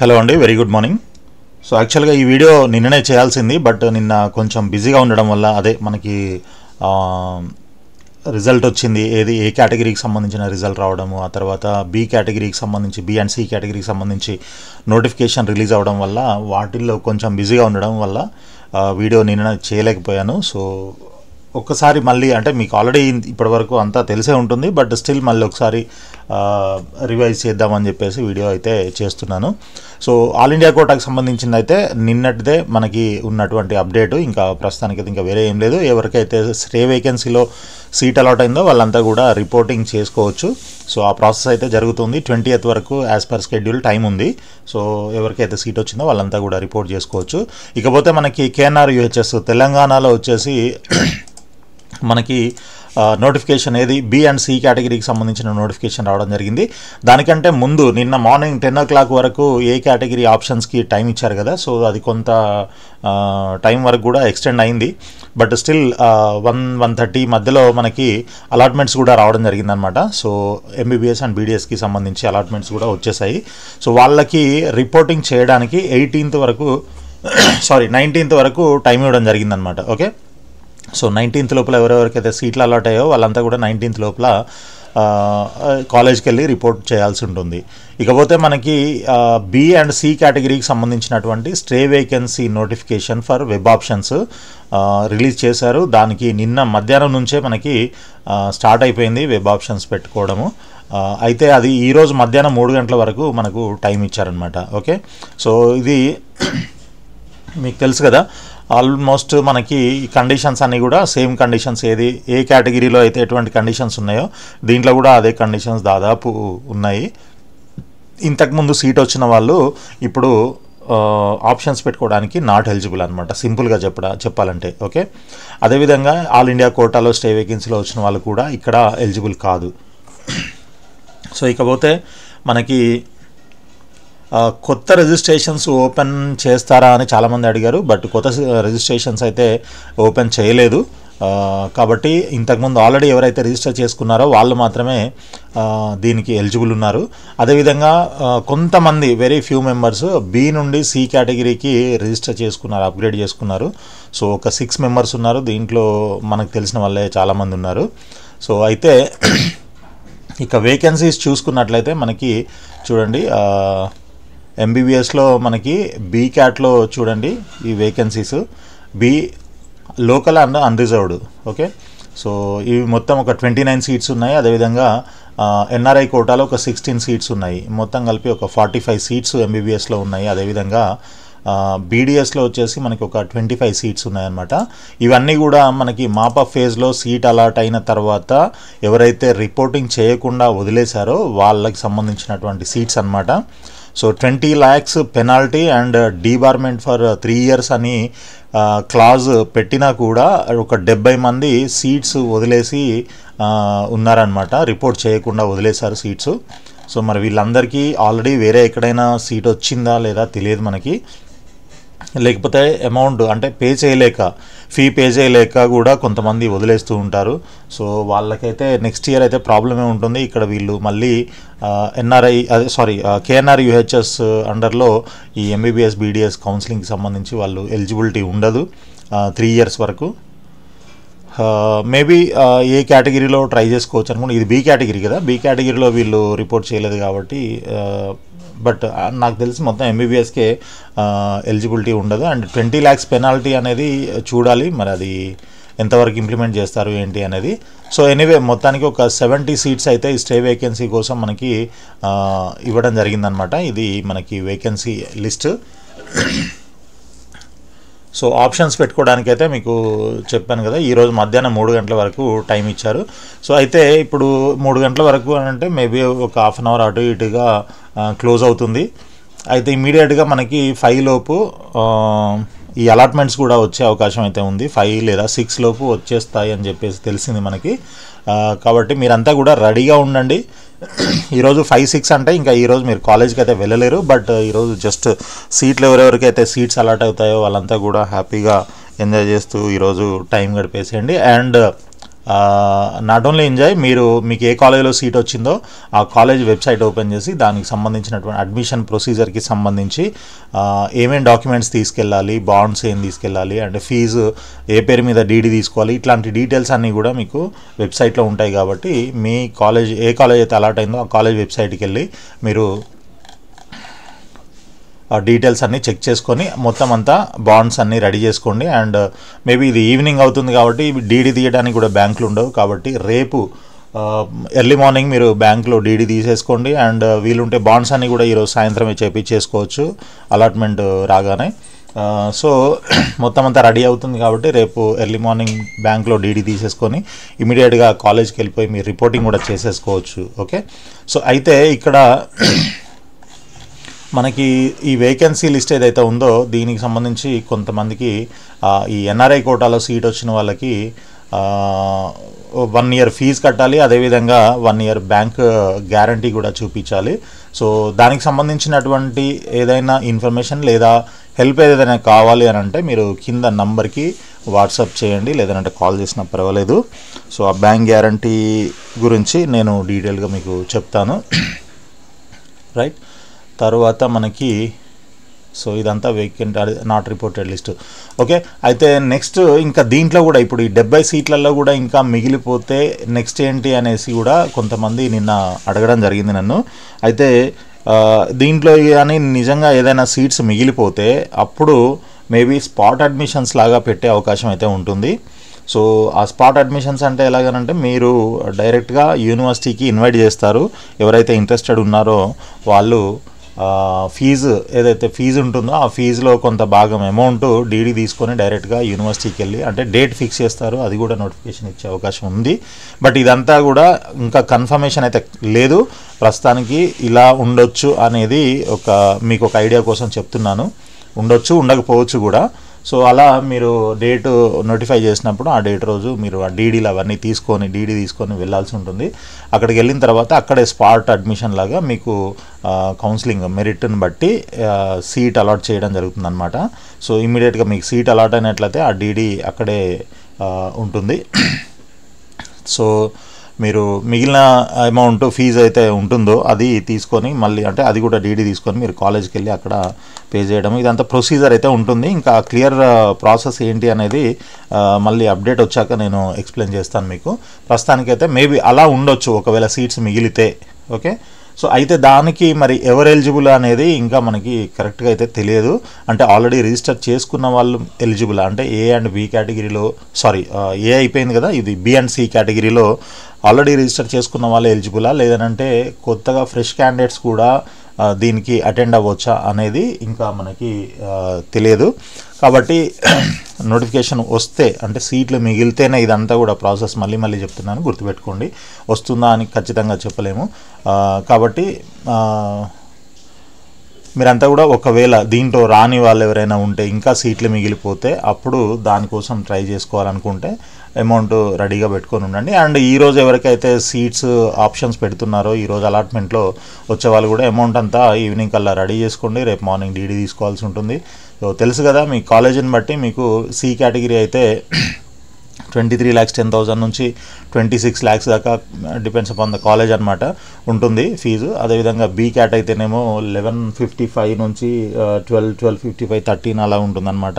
Hello అండి, very good morning. So యాక్చువల్గా ఈ వీడియో నిన్ననే చేయాల్సింది, బట్ నిన్న కొంచెం బిజీగా ఉండడం వల్ల అదే మనకి రిజల్ట్ వచ్చింది. ఏ కేటగిరీకి సంబంధించిన రిజల్ట్ రావడము, ఆ తర్వాత బి కేటగిరీకి సంబంధించి బి అండ్ సి కేటగిరీకి సంబంధించి నోటిఫికేషన్ రిలీజ్ అవ్వడం వల్ల వాటిల్లో కొంచెం బిజీగా ఉండడం వల్ల వీడియో నిన్న చేయలేకపోయాను. సో ఒక్కసారి మళ్ళీ అంటే మీకు ఆల్రెడీ ఇప్పటివరకు అంతా తెలిసే ఉంటుంది, బట్ స్టిల్ మళ్ళీ ఒకసారి రివైజ్ చేద్దామని చెప్పేసి వీడియో అయితే చేస్తున్నాను. సో ఆల్ ఇండియా కోటాకి సంబంధించింది అయితే నిన్నటిదే మనకి ఉన్నటువంటి అప్డేటు. ఇంకా ప్రస్తుతానికి ఇంకా వేరే ఏం లేదు. ఎవరికైతే స్టే వేకెన్సీలో సీట్ అలాట్ అయిందో వాళ్ళంతా కూడా రిపోర్టింగ్ చేసుకోవచ్చు. సో ఆ ప్రాసెస్ అయితే జరుగుతుంది. 20th వరకు యాజ్ పర్ షెడ్యూల్ టైం ఉంది. సో ఎవరికైతే సీట్ వచ్చిందో వాళ్ళంతా కూడా రిపోర్ట్ చేసుకోవచ్చు. ఇకపోతే మనకి కేఎన్ఆర్ యూహెచ్ఎస్ తెలంగాణలో వచ్చేసి మనకి నోటిఫికేషన్ ఏది బి అండ్ సి కేటగిరీకి సంబంధించిన నోటిఫికేషన్ రావడం జరిగింది. దానికంటే ముందు నిన్న మార్నింగ్ 10 o'clock వరకు ఏ కేటగిరీ ఆప్షన్స్కి టైం ఇచ్చారు కదా, సో అది కొంత టైం వరకు కూడా ఎక్స్టెండ్ అయింది. బట్ స్టిల్ 1-1:30 మధ్యలో మనకి అలాట్మెంట్స్ కూడా రావడం జరిగిందనమాట. సో ఎంబీబీఎస్ అండ్ బీడీఎస్కి సంబంధించి అలాట్మెంట్స్ కూడా వచ్చేసాయి. సో వాళ్ళకి రిపోర్టింగ్ చేయడానికి 19th వరకు టైం ఇవ్వడం జరిగిందనమాట. ఓకే, సో 19th లోపల ఎవరెవరికైతే సీట్లు అలాట్ అయ్యో వాళ్ళంతా కూడా 19th లోపల కాలేజ్కి వెళ్ళి రిపోర్ట్ చేయాల్సి ఉంటుంది. ఇకపోతే మనకి బి అండ్ సి కేటగిరీకి సంబంధించినటువంటి stray vacancy notification for web options release చేశారు. దానికి నిన్న మధ్యాహ్నం నుంచే మనకి స్టార్ట్ అయిపోయింది వెబ్ ఆప్షన్స్ పెట్టుకోవడము. అయితే అది ఈరోజు మధ్యాహ్నం 3 గంటల వరకు మనకు టైం ఇచ్చారనమాట. ఓకే, సో ఇది మీకు తెలుసు కదా, ఆల్మోస్ట్ మనకి కండిషన్స్ అన్నీ కూడా సేమ్ కండిషన్స్. ఏ కేటగిరీలో అయితే ఎటువంటి కండిషన్స్ ఉన్నాయో దీంట్లో కూడా అదే కండిషన్స్ దాదాపు ఉన్నాయి. ఇంతకుముందు సీట్ వచ్చిన వాళ్ళు ఇప్పుడు ఆప్షన్స్ పెట్టుకోవడానికి నాట్ ఎలిజిబుల్ అనమాట, సింపుల్గా చెప్పాలంటే. ఓకే, అదేవిధంగా ఆల్ ఇండియా కోటాలో స్టే వేకెన్సీలో వచ్చిన వాళ్ళు కూడా ఇక్కడ ఎలిజిబుల్ కాదు. సో ఇకపోతే మనకి కొత్త రిజిస్ట్రేషన్స్ ఓపెన్ చేస్తారా అని చాలామంది అడిగారు, బట్ కొత్త రిజిస్ట్రేషన్స్ అయితే ఓపెన్ చేయలేదు. కాబట్టి ఇంతకుముందు ఆల్రెడీ ఎవరైతే రిజిస్టర్ చేసుకున్నారో వాళ్ళు మాత్రమే దీనికి ఎలిజిబుల్ ఉన్నారు. అదేవిధంగా కొంతమంది వెరీ ఫ్యూ మెంబర్స్ బి నుండి సి కేటగిరీకి రిజిస్టర్ చేసుకున్నారు, అప్గ్రేడ్ చేసుకున్నారు. సో ఒక 6 members ఉన్నారు. దీంట్లో మనకు తెలిసిన వాళ్ళే చాలామంది ఉన్నారు. సో అయితే ఇక వేకెన్సీస్ చూసుకున్నట్లయితే మనకి చూడండి, ఎంబీబీఎస్లో మనకి బీ క్యాట్లో చూడండి ఈ vacancies, B local and unreserved. Okay, so ఇవి మొత్తం ఒక 29 సీట్స్ ఉన్నాయి. అదేవిధంగా ఎన్ఆర్ఐ కోటాలో ఒక 16 సీట్స్ ఉన్నాయి. మొత్తం కలిపి ఒక 45 సీట్స్ ఎంబీబీఎస్లో ఉన్నాయి. అదేవిధంగా బీడీఎస్లో వచ్చేసి మనకి ఒక 25 సీట్స్ ఉన్నాయన్నమాట. ఇవన్నీ కూడా మనకి మాపప్ ఫేజ్లో సీట్ అలాట్ అయిన తర్వాత ఎవరైతే రిపోర్టింగ్ చేయకుండా వదిలేశారో వాళ్ళకి సంబంధించినటువంటి సీట్స్ అన్నమాట. So 20 lakhs penalty and debarment for 3 years అని క్లాజ్ పెట్టినా కూడా ఒక 70 మంది సీట్స్ వదిలేసి ఉన్నారనమాట, రిపోర్ట్ చేయకుండా వదిలేశారు సీట్స్. సో మరి వీళ్ళందరికీ ఆల్రెడీ వేరే ఎక్కడైనా సీట్ వచ్చిందా లేదా తెలియదు మనకి, లేకపోతే అమౌంట్ అంటే ఫీ పే చేయలేక కూడా కొంతమంది వదిలేస్తూ ఉంటారు. సో వాళ్ళకైతే నెక్స్ట్ ఇయర్ అయితే ప్రాబ్లమే ఉంటుంది. ఇక్కడ వీళ్ళు మళ్ళీ కేఎన్ఆర్ యూహెచ్ఎస్ అండర్లో ఈ ఎంబీబీఎస్ బీడీఎస్ కౌన్సిలింగ్కి సంబంధించి వాళ్ళు ఎలిజిబిలిటీ ఉండదు 3 years వరకు. మేబీ ఏ కేటగిరీలో ట్రై చేసుకోవచ్చు అనుకోండి. ఇది బీ కేటగిరీ కదా, బీ కేటగిరీలో వీళ్ళు రిపోర్ట్ చేయలేదు కాబట్టి, బట్ నాకు తెలిసి మొత్తం ఎంబీబీఎస్కే ఎలిజిబిలిటీ ఉండదు. అండ్ 20 lakhs పెనాల్టీ అనేది చూడాలి మరి అది ఎంతవరకు ఇంప్లిమెంట్ చేస్తారు ఏంటి అనేది. సో ఎనీవే మొత్తానికి ఒక 70 సీట్స్ అయితే ఈ స్టే వేకెన్సీ కోసం మనకి ఇవ్వడం జరిగిందనమాట. ఇది మనకి వేకెన్సీ లిస్ట్. సో ఆప్షన్స్ పెట్టుకోవడానికైతే మీకు చెప్పాను కదా, ఈరోజు మధ్యాహ్నం 3 గంటల వరకు టైం ఇచ్చారు. సో అయితే ఇప్పుడు 3 గంటల వరకు అని అంటే మేబీ ఒక 1/2 hour అటు ఇటుగా క్లోజ్ అవుతుంది. అయితే ఇమీడియట్గా మనకి 5 లోపు ఈ అలాట్మెంట్స్ కూడా వచ్చే అవకాశం అయితే ఉంది. 5 లేదా 6 లోపు వచ్చేస్తాయి అని చెప్పేసి తెలిసింది మనకి. కాబట్టి మీరంతా కూడా రెడీగా ఉండండి. ఈరోజు 5-6 అంటే ఇంకా ఈరోజు మీరు కాలేజ్కి అయితే వెళ్ళలేరు, బట్ ఈరోజు జస్ట్ సీట్లు ఎవరెవరికైతే సీట్స్ అలాట్ అవుతాయో వాళ్ళంతా కూడా హ్యాపీగా ఎంజాయ్ చేస్తూ ఈరోజు టైం గడిపేసేయండి. అండ్ నాట్ ఓన్లీ ఎంజాయ్, మీకు ఏ కాలేజ్లో సీట్ వచ్చిందో ఆ కాలేజ్ వెబ్సైట్ ఓపెన్ చేసి దానికి సంబంధించినటువంటి అడ్మిషన్ ప్రొసీజర్కి సంబంధించి ఏమేమి డాక్యుమెంట్స్ తీసుకెళ్ళాలి, బాండ్స్ ఏం తీసుకెళ్ళాలి, అంటే ఫీజు ఏ పేరు మీద డీడీ తీసుకోవాలి, ఇట్లాంటి డీటెయిల్స్ అన్నీ కూడా మీకు వెబ్సైట్లో ఉంటాయి. కాబట్టి మీ కాలేజ్ ఏ కాలేజ్ అయితే అలాట్ అయిందో ఆ కాలేజ్ వెబ్సైట్కి వెళ్ళి మీరు ఆ డీటెయిల్స్ అన్నీ చెక్ చేసుకొని మొత్తం అంతా బాండ్స్ అన్నీ రెడీ చేసుకోండి. అండ్ మేబీ ఇది ఈవినింగ్ అవుతుంది కాబట్టి డీడీ తీయడానికి కూడా బ్యాంకులు ఉండవు. కాబట్టి రేపు ఎర్లీ మార్నింగ్ మీరు బ్యాంక్లో డీడీ తీసేసుకోండి. అండ్ వీలుంటే బాండ్స్ అన్నీ కూడా ఈరోజు సాయంత్రమే చేపించేసుకోవచ్చు అలాట్మెంట్ రాగానే. సో మొత్తం అంతా రెడీ అవుతుంది కాబట్టి రేపు ఎర్లీ మార్నింగ్ బ్యాంక్లో డీడీ తీసేసుకొని ఇమీడియట్గా కాలేజ్కి వెళ్ళిపోయి మీరు రిపోర్టింగ్ కూడా చేసేసుకోవచ్చు. ఓకే, సో అయితే ఇక్కడ మనకి ఈ వేకెన్సీ లిస్ట్ ఏదైతే ఉందో దీనికి సంబంధించి కొంతమందికి ఈ ఎన్ఆర్ఐ కోటాలో సీట్ వచ్చిన వాళ్ళకి 1 year ఫీజు కట్టాలి, అదేవిధంగా 1 year బ్యాంక్ గ్యారంటీ కూడా చూపించాలి. సో దానికి సంబంధించినటువంటి ఏదైనా ఇన్ఫర్మేషన్ లేదా హెల్ప్ ఏదైనా కావాలి అని అంటే మీరు కింద నంబర్కి వాట్సాప్ చేయండి, లేదంటే కాల్ చేసినా పర్వాలేదు. సో ఆ బ్యాంక్ గ్యారంటీ గురించి నేను డీటెయిల్గా మీకు చెప్తాను. రైట్, తర్వాత మనకి సో ఇదంతా vacant not reported list. Okay, అయితే నెక్స్ట్ ఇంకా దీంట్లో కూడా ఇప్పుడు ఈ 70 సీట్లలో కూడా ఇంకా మిగిలిపోతే నెక్స్ట్ ఏంటి అనేసి కూడా కొంతమంది నిన్న అడగడం జరిగింది నన్ను. అయితే దీంట్లో కానీ నిజంగా ఏదైనా సీట్స్ మిగిలిపోతే అప్పుడు మేబీ స్పాట్ అడ్మిషన్స్ లాగా పెట్టే అవకాశం అయితే ఉంటుంది. సో ఆ స్పాట్ అడ్మిషన్స్ అంటే ఎలాగనంటే మీరు డైరెక్ట్గా యూనివర్సిటీకి ఇన్వైట్ చేస్తారు. ఎవరైతే ఇంట్రెస్టెడ్ ఉన్నారో వాళ్ళు ఫీజు ఏదైతే ఫీజు ఉంటుందో ఆ ఫీజులో కొంత భాగం అమౌంట్ డీడీ తీసుకొని డైరెక్ట్గా యూనివర్సిటీకి వెళ్ళి అంటే డేట్ ఫిక్స్ చేస్తారు, అది కూడా నోటిఫికేషన్ ఇచ్చే అవకాశం ఉంది. బట్ ఇదంతా కూడా ఇంకా కన్ఫర్మేషన్ అయితే లేదు. ప్రస్తుతానికి ఇలా ఉండొచ్చు అనేది మీకు ఒక ఐడియా కోసం చెప్తున్నాను. ఉండొచ్చు, ఉండకపోవచ్చు కూడా. సో అలా మీరు డేట్ నోటిఫై చేసినప్పుడు ఆ డేట్ రోజు మీరు ఆ డీడీ తీసుకొని వెళ్ళాల్సి ఉంటుంది. అక్కడికి వెళ్ళిన తర్వాత అక్కడే స్పాట్ అడ్మిషన్ లాగా మీకు కౌన్సిలింగ్ మెరిట్ని బట్టి సీట్ అలాట్ చేయడం జరుగుతుంది అనమాట. సో ఇమ్మీడియట్గా మీకు సీట్ అలాట్ అయినట్లయితే ఆ డీడీ అక్కడే ఉంటుంది. సో మీరు మిగిలిన అమౌంట్ ఫీజు అయితే ఉంటుందో అది తీసుకొని మళ్ళీ అంటే అది కూడా డీడీ తీసుకొని మీరు కాలేజ్కి వెళ్ళి అక్కడ పే చేయడం, ఇదంతా ప్రొసీజర్ అయితే ఉంటుంది. ఇంకా క్లియర్ ప్రాసెస్ ఏంటి అనేది మళ్ళీ అప్డేట్ వచ్చాక నేను ఎక్స్ప్లెయిన్ చేస్తాను మీకు. ప్రస్తుతానికైతే మేబీ అలా ఉండొచ్చు ఒకవేళ సీట్స్ మిగిలితే. ఓకే, సో అయితే దానికి మరి ఎవరు ఎలిజిబుల్ అనేది ఇంకా మనకి కరెక్ట్గా అయితే తెలియదు. అంటే ఆల్రెడీ రిజిస్టర్ చేసుకున్న వాళ్ళు ఎలిజిబుల్ అంటే ఏ అండ్ బి కేటగిరీలో ఏ అయిపోయింది కదా, ఇది బి అండ్ సి కేటగిరీలో ఆల్రెడీ రిజిస్టర్ చేసుకున్న వాళ్ళు ఎలిజిబులా, లేదంటే కొత్తగా ఫ్రెష్ క్యాండిడేట్స్ కూడా దీనికి అటెండ్ అవ్వచ్చా అనేది ఇంకా మనకి తెలియదు. కాబట్టి నోటిఫికేషన్ వస్తే అంటే సీట్లు మిగిలితేనే ఇదంతా కూడా ప్రాసెస్ మళ్ళీ చెప్తున్నాను, గుర్తుపెట్టుకోండి. వస్తుందా అని ఖచ్చితంగా చెప్పలేము. కాబట్టి మీరంతా కూడా ఒకవేళ దీంట్లో రాని వాళ్ళు ఎవరైనా ఉంటే ఇంకా సీట్లు మిగిలిపోతే అప్పుడు దానికోసం ట్రై చేసుకోవాలనుకుంటే అమౌంట్ రెడీగా పెట్టుకొని ఉండండి. అండ్ ఈరోజు ఎవరికైతే సీట్స్ ఆప్షన్స్ పెడుతున్నారో ఈరోజు అలాట్మెంట్లో వచ్చే వాళ్ళు కూడా అమౌంట్ అంతా ఈవినింగ్ కల్లా రెడీ చేసుకోండి. రేపు మార్నింగ్ డీడీ తీసుకోవాల్సి ఉంటుంది. సో తెలుసు కదా మీ కాలేజీని బట్టి మీకు సి కేటగిరీ అయితే 23,10,000 నుంచి 26 lakhs దాకా డిపెండ్స్ అపాన్ ద కాలేజ్ అనమాట ఉంటుంది ఫీజు. అదేవిధంగా బీ క్యాట్ అయితేనేమో 1155 నుంచి 1255 13 అలా ఉంటుందన్నమాట.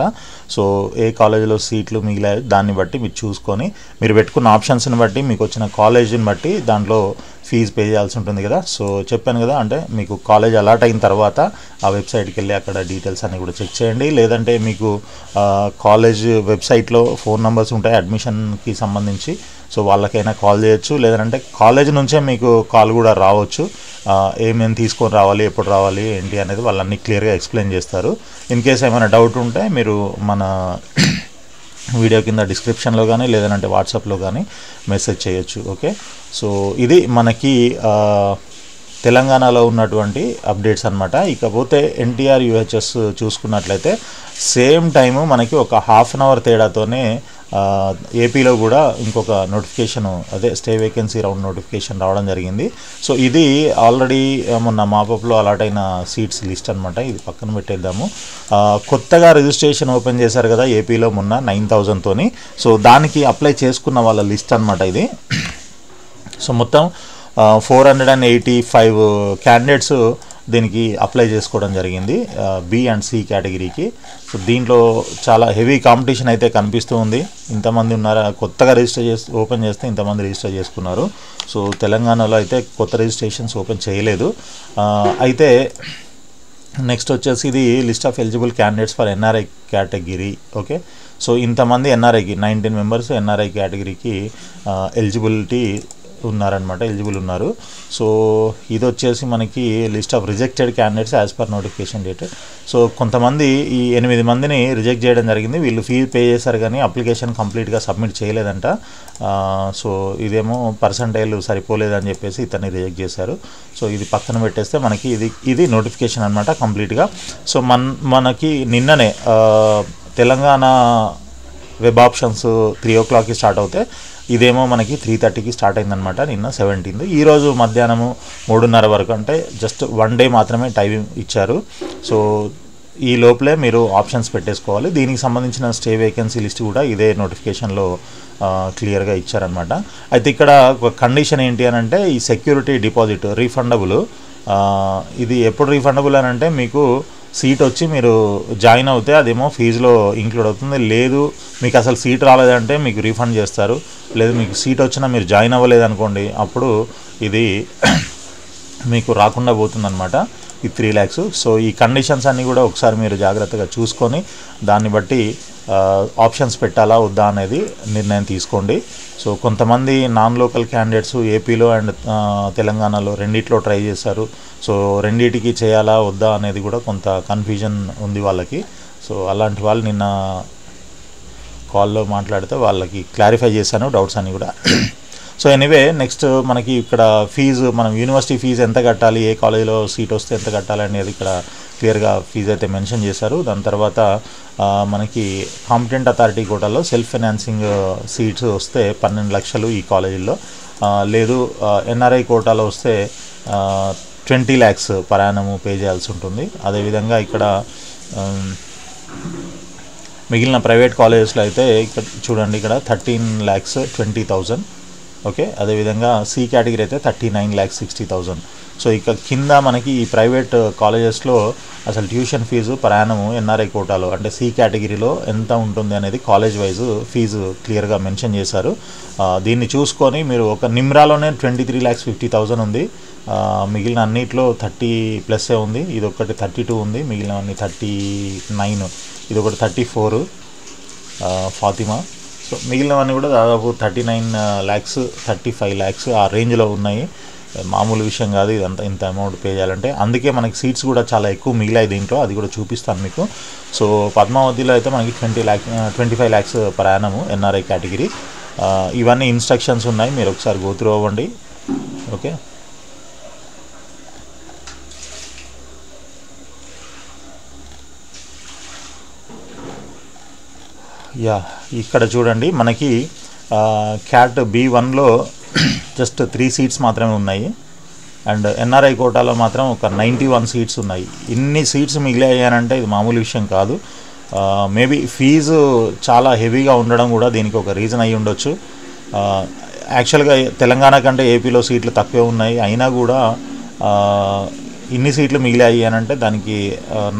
సో ఏ కాలేజీలో సీట్లు మిగిలాయో దాన్ని బట్టి మీరు చూసుకొని మీరు పెట్టుకున్న ఆప్షన్స్ని బట్టి మీకు వచ్చిన కాలేజీని బట్టి దాంట్లో ఫీజు పే చేయాల్సి ఉంటుంది కదా. సో చెప్పాను కదా, అంటే మీకు కాలేజ్ అలాట్ అయిన తర్వాత ఆ వెబ్సైట్కి వెళ్ళి అక్కడ డీటెయిల్స్ అన్నీ కూడా చెక్ చేయండి. లేదంటే మీకు కాలేజ్ వెబ్సైట్లో ఫోన్ నెంబర్స్ ఉంటాయి అడ్మిషన్కి సంబంధించి, సో వాళ్ళకైనా కాల్ చేయొచ్చు. లేదంటే కాలేజ్ నుంచే మీకు కాల్ కూడా రావచ్చు. ఏమేమి తీసుకొని రావాలి, ఎప్పుడు రావాలి ఏంటి అనేది వాళ్ళన్నీ క్లియర్గా ఎక్స్ప్లెయిన్ చేస్తారు. ఇన్ కేస్ ఏమైనా డౌట్ ఉంటే మీరు మన వీడియో కింద డిస్క్రిప్షన్లో కానీ లేదంటే వాట్సాప్లో కానీ మెసేజ్ చేయొచ్చు. ఓకే, సో ఇది మనకి తెలంగాణలో ఉన్నటువంటి అప్డేట్స్ అనమాట. ఇకపోతే ఎన్టీఆర్ యూహెచ్ఎస్ చూసుకున్నట్లయితే సేమ్ టైము మనకి ఒక 1/2 hour తేడాతోనే ఏపీలో కూడా ఇంకొక నోటిఫికేషన్, అదే స్టే వేకెన్సీ రౌండ్ నోటిఫికేషన్ రావడం జరిగింది. సో ఇది ఆల్రెడీ మొన్న మాపప్లో అలాట్ అయిన సీట్స్ లిస్ట్ అనమాట. ఇది పక్కన పెట్టేద్దాము. కొత్తగా రిజిస్ట్రేషన్ ఓపెన్ చేశారు కదా ఏపీలో మొన్న 9,000తోని. సో దానికి అప్లై చేసుకున్న వాళ్ళ లిస్ట్ అనమాట ఇది. సో మొత్తం 485 క్యాండిడేట్స్ దీనికి అప్లై చేసుకోవడం జరిగింది బి అండ్ సి కేటగిరీకి. సో దీంట్లో చాలా హెవీ కాంపిటీషన్ అయితే కనిపిస్తూ ఉంది. ఇంతమంది ఉన్నారా, కొత్తగా ఓపెన్ చేస్తే ఇంతమంది రిజిస్టర్ చేసుకున్నారు. సో తెలంగాణలో అయితే కొత్త రిజిస్ట్రేషన్స్ ఓపెన్ చేయలేదు. అయితే నెక్స్ట్ వచ్చేసి ఇది list of eligible candidates for NRI category. Okay, so ఇంతమంది ఎన్ఆర్ఐకి 19 మెంబర్స్ ఎన్ఆర్ఐ కేటగిరీకి ఎలిజిబుల్ ఉన్నారు. సో ఇది వచ్చేసి మనకి list of rejected candidates as per notification date. So కొంతమంది ఈ 8 మందిని రిజెక్ట్ చేయడం జరిగింది. వీళ్ళు ఫీ పే చేశారు కానీ అప్లికేషన్ కంప్లీట్గా సబ్మిట్ చేయలేదంట. సో ఇదేమో పర్సంటైల్ సరిపోలేదని చెప్పేసి ఇతన్ని రిజెక్ట్ చేశారు. సో ఇది పక్కన పెట్టేస్తే మనకి ఇది నోటిఫికేషన్ అనమాట కంప్లీట్గా. సో మనకి నిన్ననే తెలంగాణ వెబ్ ఆప్షన్స్ 3 o'clockకి స్టార్ట్ అవుతాయి. ఇదేమో మనకి 3:30కి స్టార్ట్ అయిందనమాట నిన్న 17th. ఈరోజు మధ్యాహ్నము 3:30 వరకు, అంటే జస్ట్ 1 డే మాత్రమే టైం ఇచ్చారు. సో ఈ లోపలే మీరు ఆప్షన్స్ పెట్టేసుకోవాలి. దీనికి సంబంధించిన స్టే వేకెన్సీ లిస్ట్ కూడా ఇదే నోటిఫికేషన్లో క్లియర్గా ఇచ్చారనమాట. అయితే ఇక్కడ ఒక కండిషన్ ఏంటి అని అంటే ఈ సెక్యూరిటీ డిపాజిట్ రీఫండబుల్. ఇది ఎప్పుడు రీఫండబుల్ అని అంటే మీకు సీట్ వచ్చి మీరు జాయిన్ అవుతే అదేమో ఫీజులో ఇంక్లూడ్ అవుతుంది. లేదు మీకు అసలు సీట్ రాలేదంటే మీకు రీఫండ్ చేస్తారు. లేదు మీకు సీట్ వచ్చినా మీరు జాయిన్ అవ్వలేదు అనుకోండి, అప్పుడు ఇది మీకు రాకుండా పోతుందన్నమాట ఈ 3 lakhs. సో ఈ కండిషన్స్ అన్నీ కూడా ఒకసారి మీరు జాగ్రత్తగా చూసుకొని దాన్ని బట్టి ఆప్షన్స్ పెట్టాలా వద్దా అనేది నిర్ణయం తీసుకోండి. సో కొంతమంది నాన్ లోకల్ క్యాండిడేట్స్ ఏపీలో అండ్ తెలంగాణలో రెండిట్లో ట్రై చేశారు. సో రెండిటికి చేయాలా వద్దా అనేది కూడా కొంత కన్ఫ్యూజన్ ఉంది వాళ్ళకి. సో అలాంటి వాళ్ళు నిన్న కాల్లో మాట్లాడితే వాళ్ళకి క్లారిఫై చేశాను డౌట్స్ అన్నీ కూడా. సో ఎనీవే నెక్స్ట్ మనకి ఇక్కడ ఫీజు, మనం యూనివర్సిటీ ఫీజు ఎంత కట్టాలి, ఏ కాలేజీలో సీట్ వస్తే ఎంత కట్టాలి అనేది ఇక్కడ క్లియర్గా ఫీజు అయితే మెన్షన్ చేశారు. దాని తర్వాత మనకి కాంపిటెంట్ అథారిటీ కోటాలో సెల్ఫ్ ఫైనాన్సింగ్ సీట్స్ వస్తే 12 లక్షలు ఈ కాలేజీల్లో, లేదు ఎన్ఆర్ఐ కోటాలో వస్తే 20 lakhs per annum పే చేయాల్సి ఉంటుంది. అదేవిధంగా ఇక్కడ మిగిలిన ప్రైవేట్ కాలేజెస్లో అయితే ఇక్కడ చూడండి, ఇక్కడ 13,20,000. ఓకే, అదేవిధంగా సి కేటగిరీ అయితే 39,60,000. సో ఇక కింద మనకి ఈ ప్రైవేట్ కాలేజెస్లో అసలు tuition fee per annum NRI కోటాలో అంటే సి కేటగిరీలో ఎంత ఉంటుంది అనేది కాలేజ్ వైజ్ ఫీజు క్లియర్గా మెన్షన్ చేశారు. దీన్ని చూసుకొని మీరు ఒక నిమ్రాలోనే 23,50,000 ఉంది, మిగిలిన అన్నిట్లో 30+ ఉంది, ఇది ఒకటి 32 ఉంది, మిగిలినవన్నీ 39, ఇది ఒకటి 34 ఫాతిమా. సో మిగిలినవన్నీ కూడా దాదాపు 39 lakhs 35 lakhs ఆ రేంజ్లో ఉన్నాయి. మామూలు విషయం కాదు ఇదంతా, ఇంత అమౌంట్ పే చేయాలంటే. అందుకే మనకి సీట్స్ కూడా చాలా ఎక్కువ మిగిలాయి దీంట్లో, అది కూడా చూపిస్తాను మీకు. సో పద్మావతిలో అయితే మనకి 25 lakhs per annum NRI category. ఇవన్నీ ఇన్స్ట్రక్షన్స్ ఉన్నాయి, మీరు ఒకసారి గో త్రూ అవ్వండి. ఓకే, ఇక్కడ చూడండి మనకి క్యాట్ B1లో జస్ట్ 3 seats మాత్రమే ఉన్నాయి, అండ్ ఎన్ఆర్ఐ కోటాలో మాత్రం ఒక 91 seats ఉన్నాయి. ఇన్ని సీట్స్ మిగిలాయనంటే ఇది మామూలు విషయం కాదు. మేబీ ఫీజు చాలా హెవీగా ఉండడం కూడా దీనికి ఒక రీజన్ అయి ఉండొచ్చు. యాక్చువల్గా తెలంగాణ కంటే ఏపీలో సీట్లు తక్కువే ఉన్నాయి, అయినా కూడా ఇన్ని సీట్లు మిగిలాయి అనంటే దానికి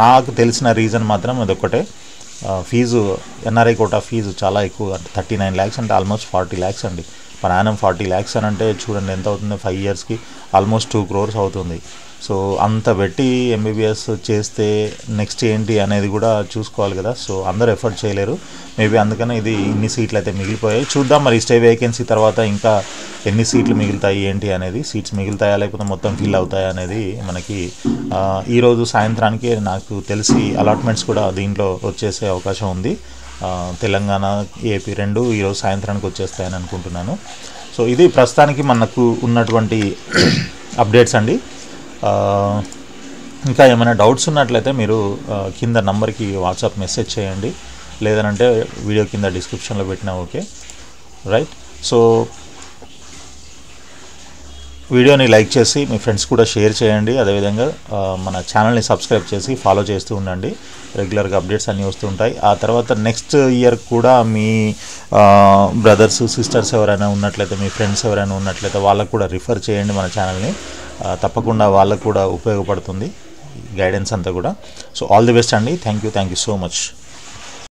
నాకు తెలిసిన రీజన్ మాత్రం అదొక్కటే. ఫీజు ఎన్ఆర్ఐ కోటా ఫీజు చాలా ఎక్కువ, 39 lakhs అంటే ఆల్మోస్ట్ 40 lakhs అండి. per annum 40 lakhs అని అంటే చూడండి ఎంత అవుతుంది, 5 yearsకి ఆల్మోస్ట్ 2 crores అవుతుంది. సో అంత పెట్టి ఎంబీబీఎస్ చేస్తే నెక్స్ట్ ఏంటి అనేది కూడా చూసుకోవాలి కదా. సో అందరూ ఎఫర్ట్ చేయలేరు, మేబీ అందుకనే ఇది ఇన్ని సీట్లు అయితే మిగిలిపోయాయి. చూద్దాం మరి స్టే వేకెన్సీ తర్వాత ఇంకా ఎన్ని సీట్లు మిగులుతాయి ఏంటి అనేది, సీట్స్ మిగులుతాయా లేకపోతే మొత్తం ఫిల్ అవుతాయా అనేది మనకి ఈరోజు సాయంత్రానికి నాకు తెలిసి అలాట్మెంట్స్ కూడా దీంట్లో వచ్చేసే అవకాశం ఉంది. తెలంగాణ ఏపీ రెండు ఈరోజు సాయంత్రానికి వచ్చేస్తాయని అనుకుంటున్నాను. సో ఇది ప్రస్తుతానికి మనకు ఉన్నటువంటి అప్డేట్స్ అండి. ఇంకా ఏమైనా డౌట్స్ ఉన్నట్లయితే మీరు కింద నంబర్కి వాట్సాప్ మెసేజ్ చేయండి. లేదనంటే వీడియో కింద డిస్క్రిప్షన్లో పెట్టినా ఓకే, రైట్. సో వీడియోని లైక్ చేసి మీ ఫ్రెండ్స్ కూడా షేర్ చేయండి. అదేవిధంగా మన ఛానల్ని సబ్స్క్రైబ్ చేసి ఫాలో చేస్తూ ఉండండి. రెగ్యులర్గా అప్డేట్స్ అన్నీ వస్తూ ఉంటాయి. ఆ తర్వాత నెక్స్ట్ ఇయర్ కూడా మీ బ్రదర్స్ సిస్టర్స్ ఎవరైనా ఉన్నట్లయితే, మీ ఫ్రెండ్స్ ఎవరైనా ఉన్నట్లయితే వాళ్ళకు కూడా రిఫర్ చేయండి మన ఛానల్ని. తప్పకుండా వాళ్ళకు కూడా ఉపయోగపడుతుంది గైడెన్స్ అంతా కూడా. సో ఆల్ ది బెస్ట్ అండి. Thank you so much.